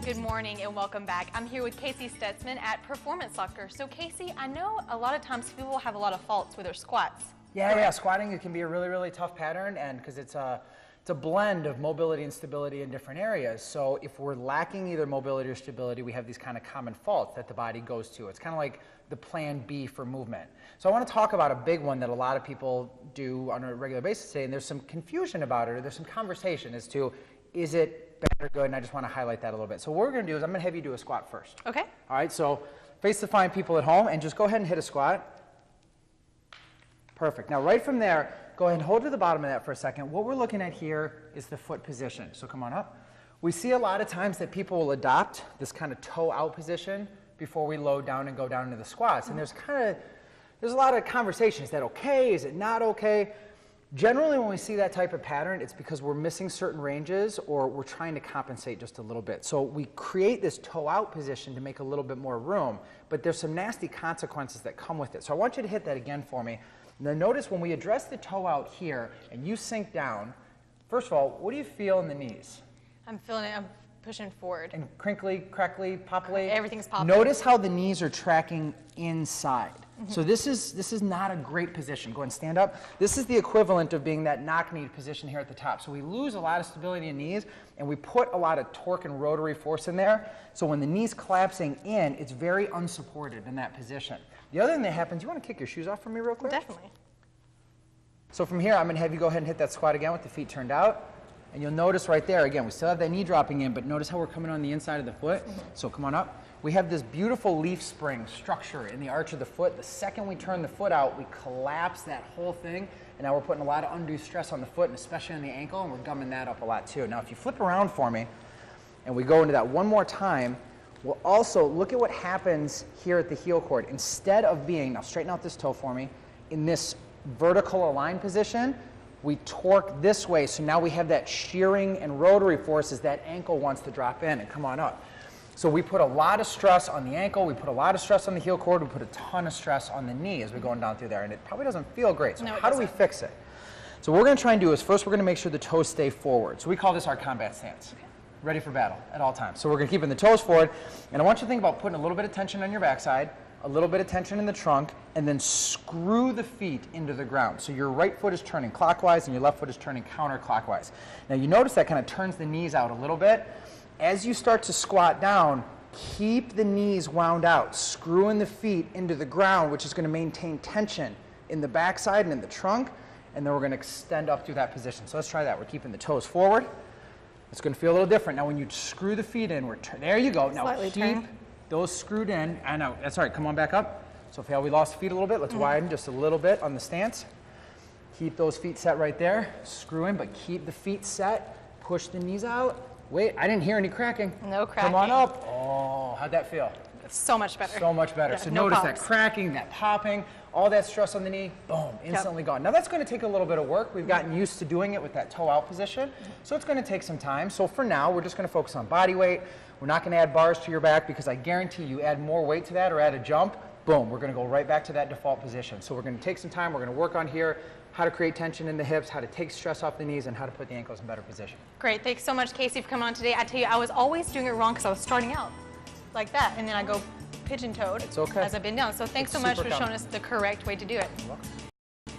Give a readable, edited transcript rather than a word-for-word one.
Good morning and welcome back. I'm here with Casey Stutzman at Performance Soccer. So Casey, I know a lot of times people have a lot of faults with their squats. Yeah, squatting it can be a really tough pattern, and because it's a blend of mobility and stability in different areas. So if we're lacking either mobility or stability, we have these kind of common faults that the body goes to. It's kind of like the plan B for movement. So I want to talk about a big one that a lot of people do on a regular basis today, and there's some confusion about it, or there's some conversation as to, is it bad or good? And I just want to highlight that a little bit. So what we're going to do is I'm going to have you do a squat first. Okay. All right, so face the fine people at home, and just go ahead and hit a squat. Perfect. Now right from there, go ahead and hold to the bottom of that for a second. What we're looking at here is the foot position. So come on up. We see a lot of times that people will adopt this kind of toe out position before we load down and go down into the squats. And there's a lot of conversation. Is that okay? Is it not okay? Generally, when we see that type of pattern, it's because we're missing certain ranges or we're trying to compensate just a little bit. So we create this toe out position to make a little bit more room, but there's some nasty consequences that come with it. So I want you to hit that again for me. Now notice when we address the toe out here and you sink down, first of all, what do you feel in the knees? I'm feeling it. I'm pushing forward. And crinkly, crackly, popply? Everything's popping. Notice how the knees are tracking inside. So this is not a great position. Go ahead and stand up. This is the equivalent of being that knock-knee position here at the top. So we lose a lot of stability in knees, and we put a lot of torque and rotary force in there. So when the knee's collapsing in, it's very unsupported in that position. The other thing that happens, you want to kick your shoes off for me real quick? Definitely. So from here, I'm going to have you go ahead and hit that squat again with the feet turned out. And you'll notice right there, again, we still have that knee dropping in, but notice how we're coming on the inside of the foot. So come on up. We have this beautiful leaf spring structure in the arch of the foot. The second we turn the foot out, we collapse that whole thing, and now we're putting a lot of undue stress on the foot, and especially on the ankle, and we're gumming that up a lot too. Now if you flip around for me, and we go into that one more time, we'll also look at what happens here at the heel cord. Instead of being, now straighten out this toe for me, in this vertical aligned position, we torque this way, so now we have that shearing and rotary force as that ankle wants to drop in and come on up. So we put a lot of stress on the ankle, we put a lot of stress on the heel cord, we put a ton of stress on the knee as we're going down through there, and it probably doesn't feel great. So how do we fix it? So what we're going to try and do is first we're going to make sure the toes stay forward. So we call this our combat stance. Okay. Ready for battle at all times. So we're going to keep the toes forward, and I want you to think about putting a little bit of tension on your backside, a little bit of tension in the trunk, and then screw the feet into the ground. So your right foot is turning clockwise and your left foot is turning counterclockwise. Now you notice that kind of turns the knees out a little bit. As you start to squat down, keep the knees wound out, screwing the feet into the ground, which is going to maintain tension in the backside and in the trunk, and then we're going to extend up through that position. So let's try that. We're keeping the toes forward. It's going to feel a little different. Now when you screw the feet in, there you go. Now Slightly keep turn. those screwed in. I know, that's all right. Come on back up. So if we lost the feet a little bit, let's widen just a little bit on the stance. Keep those feet set right there. Screw in, but keep the feet set. Push the knees out. Wait, I didn't hear any cracking. No cracking. Come on up. Oh, how'd that feel? So much better. So much better. Yeah, so no notice pops. that cracking, that popping, all that stress on the knee, boom, instantly gone. Now that's going to take a little bit of work. We've gotten used to doing it with that toe out position, so it's going to take some time. So for now, we're just going to focus on body weight. We're not going to add bars to your back because I guarantee you add more weight to that or add a jump, boom, we're going to go right back to that default position. So we're going to take some time. We're going to work on here how to create tension in the hips, how to take stress off the knees, and how to put the ankles in better position. Great. Thanks so much, Casey, for coming on today. I tell you, I was always doing it wrong because I was starting out like that, and then I go pigeon-toed It's okay. as I've been down. So thanks so much for showing us the correct way to do it. You're welcome.